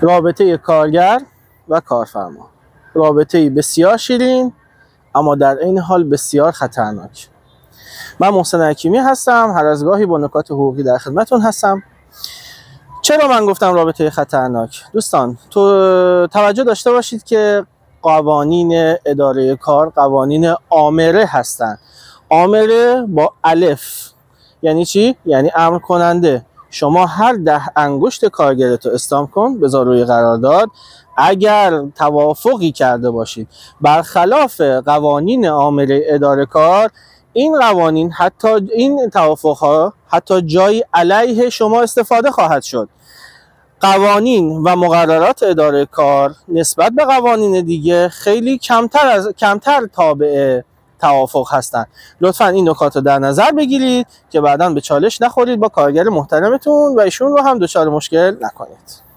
رابطه کارگر و کارفرما، رابطه‌ای بسیار شیرین اما در عین حال بسیار خطرناک. من محسن حکیمی هستم، هر از گاهی با نکات حقوقی در خدمتتون هستم. چرا من گفتم رابطه خطرناک؟ دوستان توجه داشته باشید که قوانین اداره کار قوانین آمره هستند. آمره با الف یعنی چی؟ یعنی امر کننده. شما هر 10 انگشت کارگرتو استامپ کن، بذار روی قرارداد. اگر توافقی کرده باشید برخلاف قوانین آمره اداره کار، این قوانین این توافق‌ها حتی جایی علیه شما استفاده خواهد شد. قوانین و مقررات اداره کار نسبت به قوانین دیگه خیلی کمتر تابع توافق هستند. لطفاً این نکات رو در نظر بگیرید که بعداً به چالش نخورید با کارگر محترمتون و ایشون رو هم دچار مشکل نکنید.